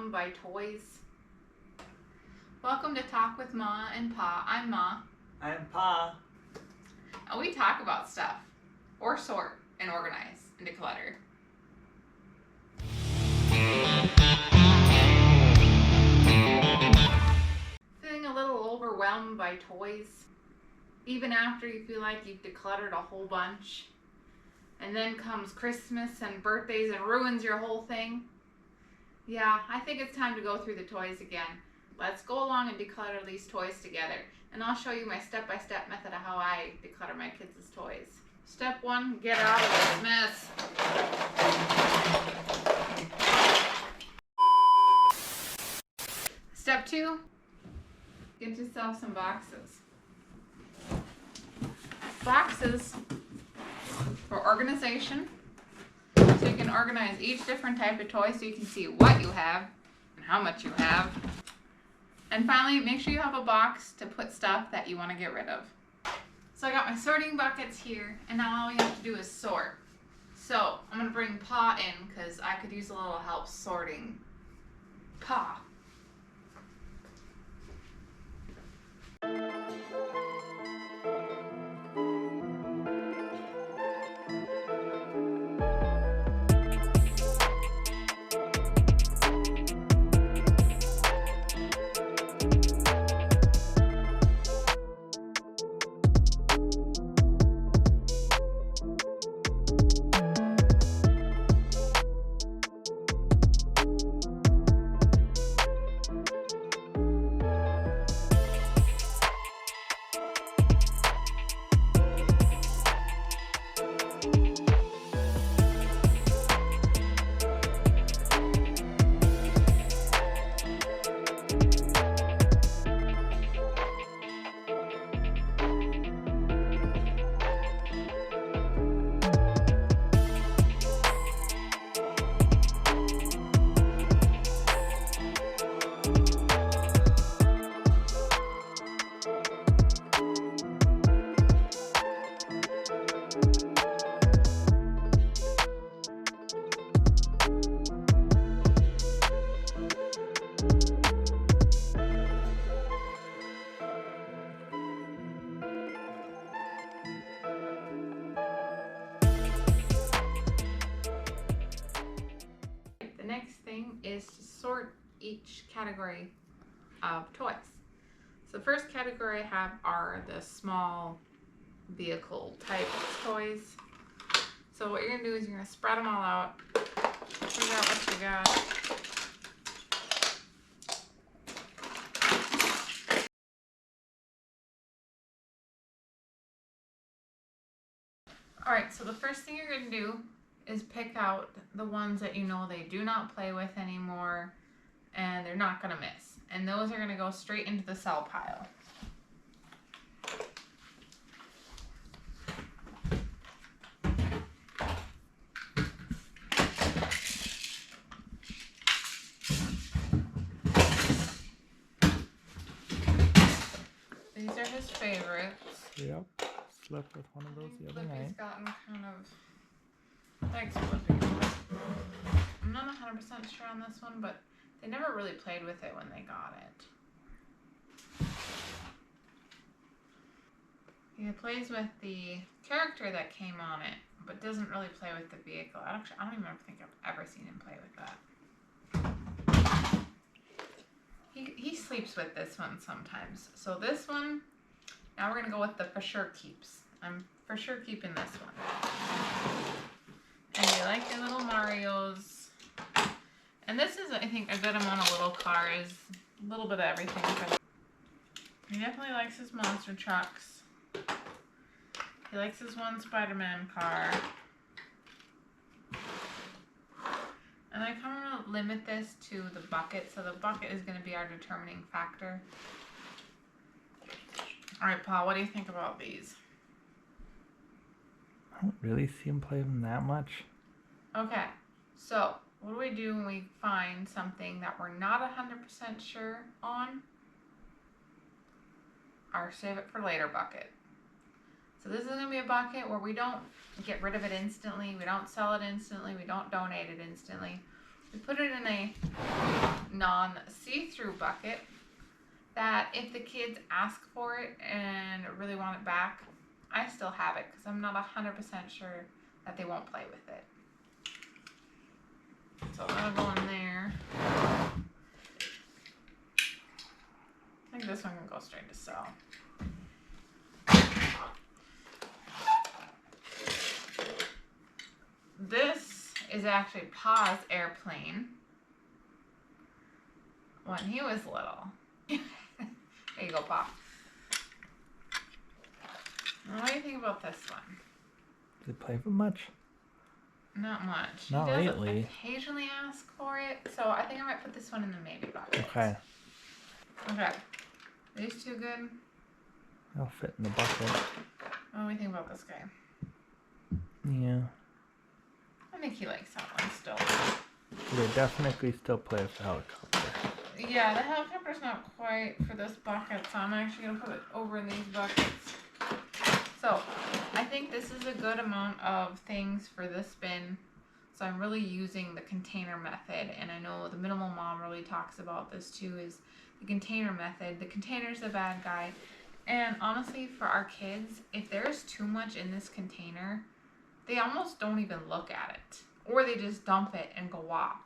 overwhelmed by toys? Welcome to Talk with Ma and Pa. I'm Ma. I'm Pa. And we talk about stuff, or sort and organize and declutter. Feeling a little overwhelmed by toys? Even after you feel like you've decluttered a whole bunch? And then comes Christmas and birthdays and ruins your whole thing? Yeah, I think it's time to go through the toys again. Let's go along and declutter these toys together. And I'll show you my step-by-step method of how I declutter my kids' toys. Step 1, get out of this mess. Step 2, get yourself some boxes. Boxes for organization. So you can organize each different type of toy so you can see what you have and how much you have. And finally, make sure you have a box to put stuff that you want to get rid of. So I got my sorting buckets here, and now all we have to do is sort. So I'm going to bring Pa in because I could use a little help sorting. Pa. Next thing is to sort each category of toys. So the first category I have are the small vehicle type toys. So what you're going to do is you're going to spread them all out, figure out what you got. Alright, so the first thing you're going to do is pick out the ones that you know they do not play with anymore and they're not going to miss. And those are going to go straight into the sell pile. These are his favorites. Yep. Slept with one of those the other night. He's gotten kind of... Thanks, Flippy. I'm not 100% sure on this one, but they never really played with it when they got it. He plays with the character that came on it, but doesn't really play with the vehicle. I don't even think I've ever seen him play with that. He sleeps with this one sometimes. So this one, now we're going to go with the for sure keeps. I'm for sure keeping this one. And they like their little Marios. And this is, I think, a good amount of little cars. A little bit of everything. He definitely likes his monster trucks. He likes his one Spider-Man car. And I kind of want to limit this to the bucket. So the bucket is going to be our determining factor. Alright, Paul, what do you think about these? I don't really see him play them that much. Okay, so what do we do when we find something that we're not 100% sure on? Our save it for later bucket. So this is going to be a bucket where we don't get rid of it instantly, we don't sell it instantly, we don't donate it instantly. We put it in a non-see-through bucket that if the kids ask for it and really want it back, I still have it because I'm not 100% sure that they won't play with it. So that'll go in there. I think this one can go straight to sew. This is actually Pa's airplane when he was little. There you go, Pa. What do you think about this one? Does he play for much? Not much. Not he does lately. Occasionally ask for it, so I think I might put this one in the maybe bucket. Okay. Okay. These two good? They'll fit in the bucket. What do we think about this guy? Yeah. I think he likes that one still. They definitely still play with the helicopter. Yeah, the helicopter's not quite for this bucket, so I'm actually going to put it over in these buckets. So, I think this is a good amount of things for this bin. So I'm really using the container method, and I know the Minimal Mom really talks about this too, is the container method. The container's the bad guy. And honestly, for our kids, if there's too much in this container, they almost don't even look at it. Or they just dump it and go off.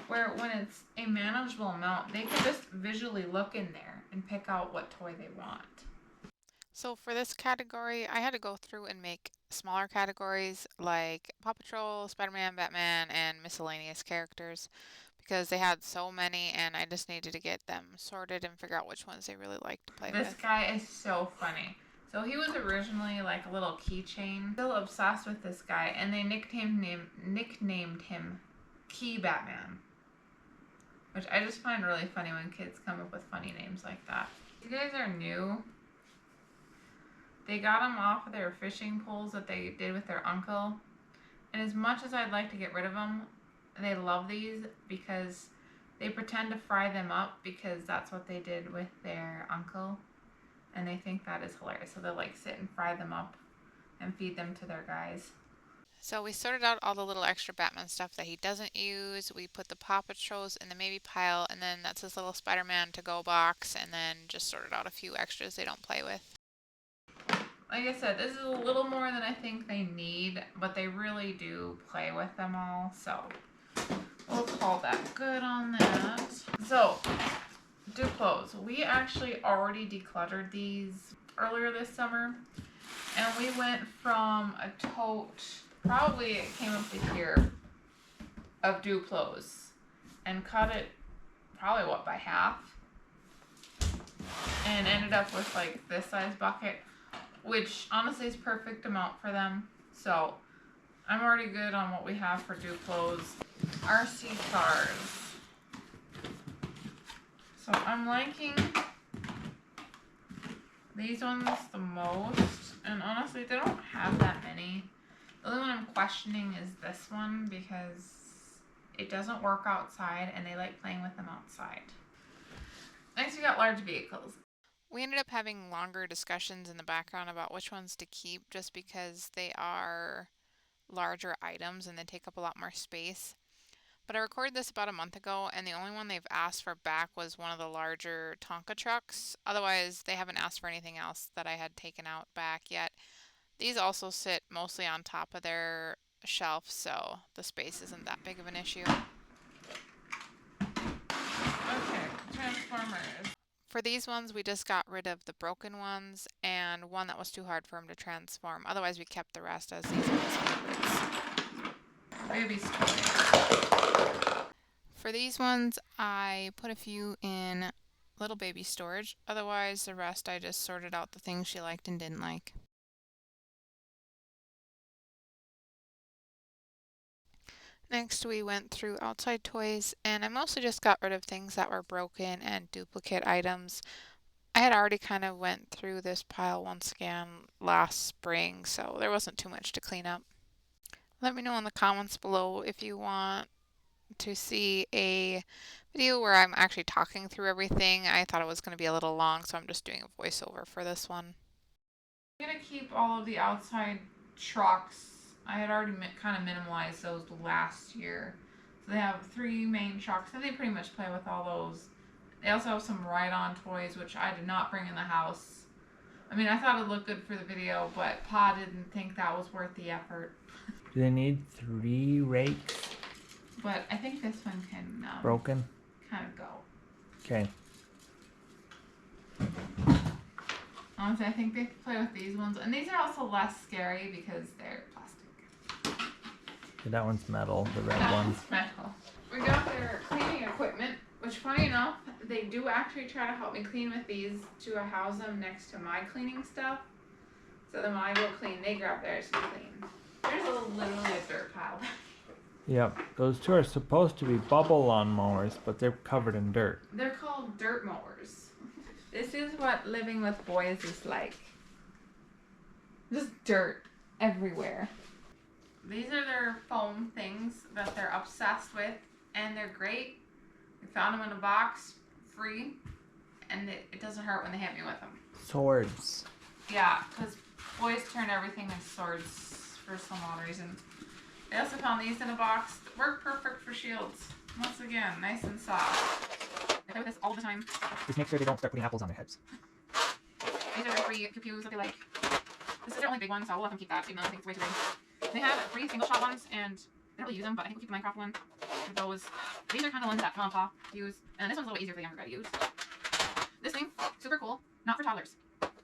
Where when it's a manageable amount, they can just visually look in there and pick out what toy they want. So for this category, I had to go through and make smaller categories like Paw Patrol, Spider-Man, Batman, and miscellaneous characters because they had so many and I just needed to get them sorted and figure out which ones they really liked to play with. This guy is so funny. So he was originally like a little keychain. Still obsessed with this guy, and they nicknamed him Key Batman, which I just find really funny when kids come up with funny names like that. These guys are new. They got them off of their fishing poles that they did with their uncle. And as much as I'd like to get rid of them, they love these because they pretend to fry them up because that's what they did with their uncle. And they think that is hilarious. So they'll like sit and fry them up and feed them to their guys. So we sorted out all the little extra Batman stuff that he doesn't use. We put the Paw Patrols in the maybe pile, and then that's his little Spider-Man to-go box, and then just sorted out a few extras they don't play with. Like I said, this is a little more than I think they need, but they really do play with them all. So we'll call that good on that. So Duplos. We actually already decluttered these earlier this summer, and we went from a tote, probably it came up to here, of Duplos, and cut it probably by half, and ended up with like this size bucket, which honestly is perfect amount for them. So I'm already good on what we have for Duplos. RC cars. So I'm liking these ones the most, and honestly they don't have that many. The only one I'm questioning is this one because it doesn't work outside and they like playing with them outside. Next we got large vehicles. We ended up having longer discussions in the background about which ones to keep just because they are larger items and they take up a lot more space. But I recorded this about a month ago, and the only one they've asked for back was one of the larger Tonka trucks. Otherwise, they haven't asked for anything else that I had taken out back yet. These also sit mostly on top of their shelf, so the space isn't that big of an issue. Okay, Transformers. For these ones, we just got rid of the broken ones and one that was too hard for him to transform. Otherwise, we kept the rest as these are his favorites. Baby toys. For these ones, I put a few in little baby storage. Otherwise, the rest I just sorted out the things she liked and didn't like. Next, we went through outside toys, and I mostly just got rid of things that were broken and duplicate items. I had already kind of went through this pile once again last spring, so there wasn't too much to clean up. Let me know in the comments below if you want to see a video where I'm actually talking through everything. I thought it was going to be a little long, so I'm just doing a voiceover for this one. I'm going to keep all of the outside trucks. I had already kind of minimalized those last year. So they have 3 main trucks, and they pretty much play with all those. They also have some ride-on toys, which I did not bring in the house. I mean, I thought it looked good for the video, but Pa didn't think that was worth the effort. Do they need 3 rakes? But I think this one can Broken? kind of go. Okay. Honestly, I think they play with these ones, and these are also less scary because they're plastic. Okay, that one's metal, the red That one. one's metal. We got their cleaning equipment, which funny enough, they do actually try to help me clean with these to house them next to my cleaning stuff. So then when I go clean, they grab theirs to clean. There's literally a dirt pile. Yep, those 2 are supposed to be bubble lawn mowers, but they're covered in dirt. They're called dirt mowers. This is what living with boys is like. Just dirt everywhere. These are their foam things that they're obsessed with, and they're great. We found them in a box, free, and it doesn't hurt when they hit me with them. Swords. Yeah, because boys turn everything into swords for some odd reason. They also found these in a box that work perfect for shields. Once again, nice and soft. I play with this all the time. Just make sure they don't start putting apples on their heads. These are their 3 pew-pews that they like. This is their only big one, so we'll let them keep that, even though I think it's way too big. They have 3 single shot ones, and I don't really use them, but I think we'll keep the Minecraft one. Those. These are kind of ones that Mom and Pa use, and this one's a little easier for the younger guy to use. This thing, super cool. Not for toddlers.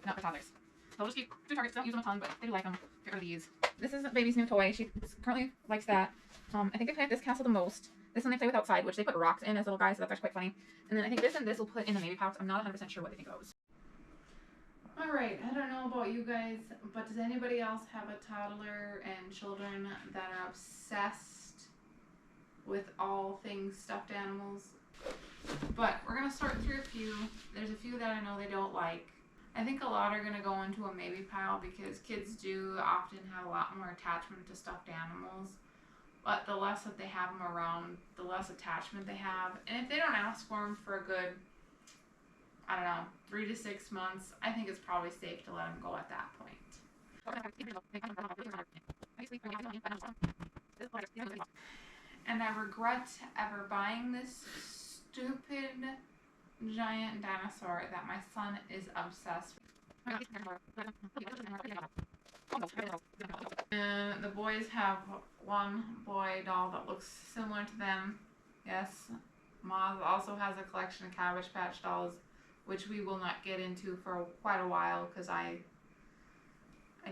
Not for toddlers. They'll just keep 2 targets. Don't use them a ton, but they do like them. Get rid of these. This is baby's new toy. She currently likes that. I think they play with this castle the most. This one they play with outside, which they put rocks in as little guys, so that's actually quite funny. And then I think this and this will put in the maybe pouch. I'm not 100% sure what they think of those. Alright, I don't know about you guys, but does anybody else have a toddler and children that are obsessed with all things stuffed animals? But we're going to sort through a few. There's a few that I know they don't like. I think a lot are going to go into a maybe pile because kids do often have a lot more attachment to stuffed animals. But the less that they have them around, the less attachment they have. And if they don't ask for them for a good, I don't know, 3 to 6 months, I think it's probably safe to let them go at that point. And I regret ever buying this stupid giant dinosaur that my son is obsessed with. And the boys have one boy doll that looks similar to them. Yes, Maz also has a collection of Cabbage Patch dolls, which we will not get into for quite a while because I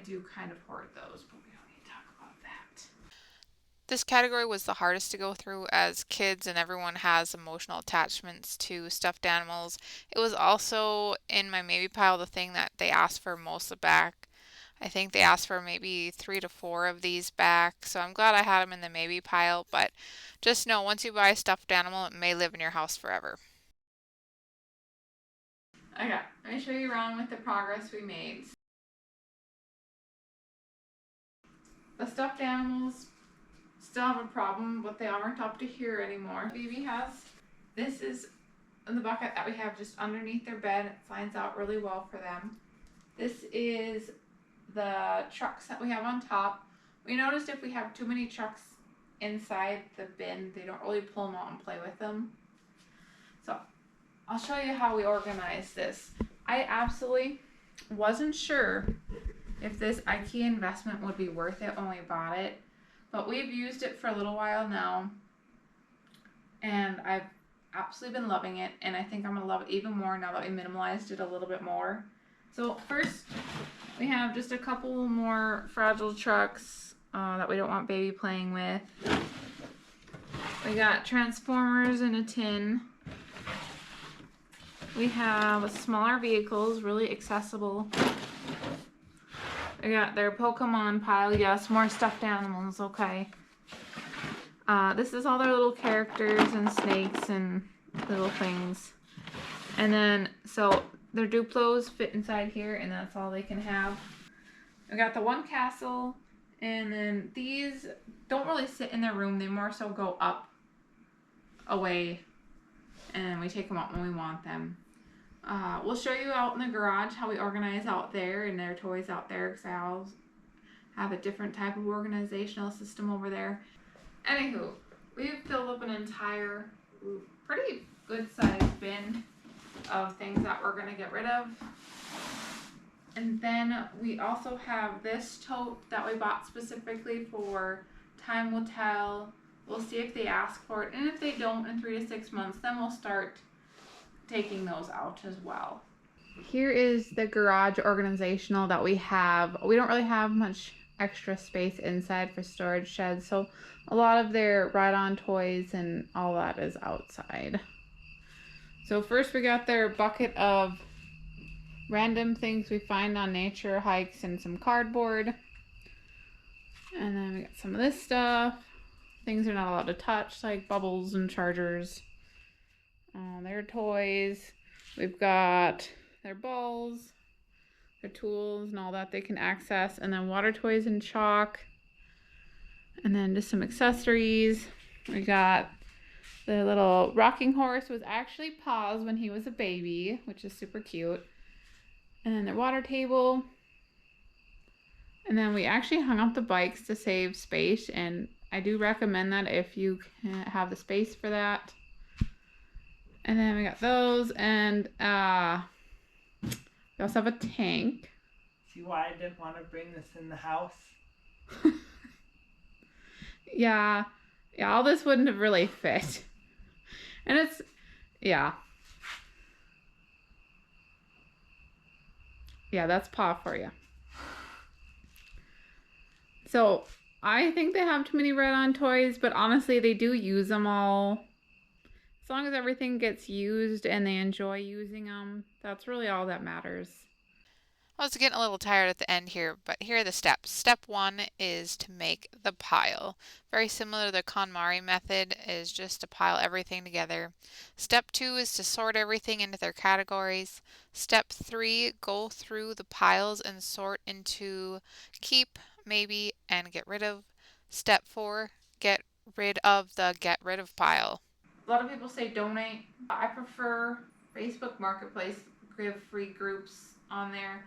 do kind of hoard those, but we don't need to talk about that. This category was the hardest to go through as kids and everyone has emotional attachments to stuffed animals. It was also in my maybe pile the thing that they asked for most back. I think they asked for maybe 3 to 4 of these back, so I'm glad I had them in the maybe pile, but just know once you buy a stuffed animal, it may live in your house forever. Okay, let me show you around with the progress we made. The stuffed animals still have a problem, but they aren't up to here anymore. Phoebe has. This is in the bucket that we have just underneath their bed. It finds out really well for them. This is the trucks that we have on top. We noticed if we have too many trucks inside the bin, they don't really pull them out and play with them. So I'll show you how we organize this. I absolutely wasn't sure if this IKEA investment would be worth it when we bought it, but we've used it for a little while now, and I've absolutely been loving it, and I think I'm gonna love it even more now that we minimalized it a little bit more. So first, we have just a couple more fragile trucks that we don't want baby playing with. We got Transformers in a tin. We have smaller vehicles, really accessible. We got their Pokemon pile. Yes, more stuffed animals. Okay. This is all their little characters and snakes and little things. And then, so their Duplos fit inside here, and that's all they can have. We got the one castle, and then these don't really sit in their room. They more so go up, away, and we take them out when we want them. We'll show you out in the garage how we organize out there and their toys out there, because I always have a different type of organizational system over there. Anywho, we've filled up an entire pretty good sized bin of things that we're gonna get rid of. And then we also have this tote that we bought specifically for time will tell. We'll see if they ask for it, and if they don't in 3 to 6 months, then we'll start taking those out as well. Here is the garage organizational that we have. We don't really have much extra space inside for storage sheds, so a lot of their ride-on toys and all that is outside. So first we got their bucket of random things we find on nature hikes and some cardboard. And then we got some of this stuff. Things they're not allowed to touch, like bubbles and chargers. Their toys. We've got their balls, their tools and all that they can access. And then water toys and chalk. And then just some accessories. We got the little rocking horse was actually Pa's when he was a baby, which is super cute. And then their water table. And then we actually hung up the bikes to save space, and I do recommend that if you have the space for that. And then we got those, and we also have a tank. See why I didn't want to bring this in the house? Yeah, all this wouldn't have really fit. And it's, yeah, that's Pa for you. So I think they have too many ride-on toys, but honestly, they do use them all. As long as everything gets used and they enjoy using them, that's really all that matters. I was getting a little tired at the end here, but here are the steps. Step 1 is to make the pile. Very similar to the KonMari method, is just to pile everything together. Step 2 is to sort everything into their categories. Step 3, go through the piles and sort into keep, maybe, and get rid of. Step 4, get rid of the get rid of pile. A lot of people say donate. I prefer Facebook Marketplace, give free groups on there.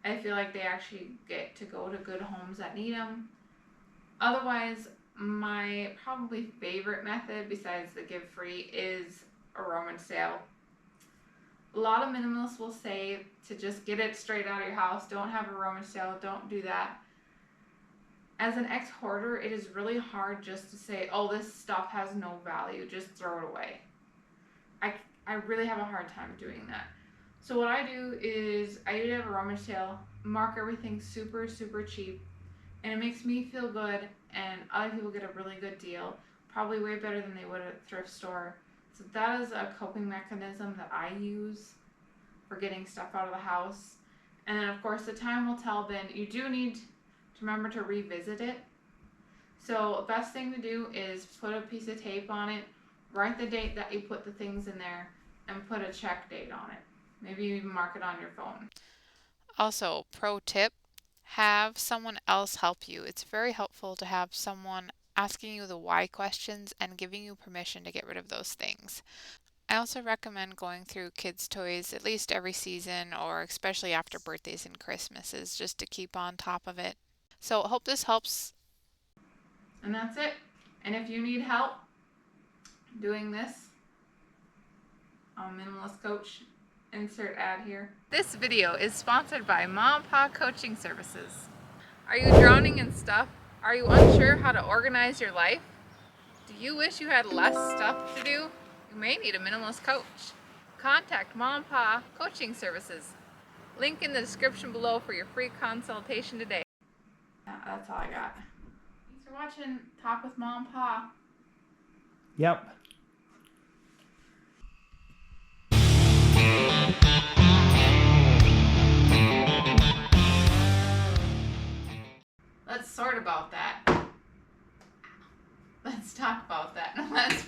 I feel like they actually get to go to good homes that need them. Otherwise, my probably favorite method besides the give free is a rummage sale. A lot of minimalists will say to just get it straight out of your house. Don't have a rummage sale. Don't do that. As an ex-hoarder, it is really hard just to say, oh, this stuff has no value. Just throw it away. I really have a hard time doing that. So what I do is I usually have a rummage sale, mark everything super, super cheap, and it makes me feel good, and other people get a really good deal, probably way better than they would at a thrift store. So that is a coping mechanism that I use for getting stuff out of the house. And then of course the time will tell bin, you do need to remember to revisit it. So the best thing to do is put a piece of tape on it, write the date that you put the things in there, and put a check date on it. Maybe you even mark it on your phone. Also, pro tip, have someone else help you. It's very helpful to have someone asking you the why questions and giving you permission to get rid of those things. I also recommend going through kids' toys at least every season, or especially after birthdays and Christmases, just to keep on top of it. So I hope this helps. And that's it. And if you need help doing this, I'm a Minimalist Coach. Insert ad here. This video is sponsored by Mom and Pa Coaching Services. Are you drowning in stuff? Are you unsure how to organize your life? Do you wish you had less stuff to do? You may need a minimalist coach. Contact Mom and Pa Coaching Services. Link in the description below for your free consultation today. That's all I got. Thanks for watching Talk with Mom and Pa. Yep. Let's sort about that. Let's talk about that. Let's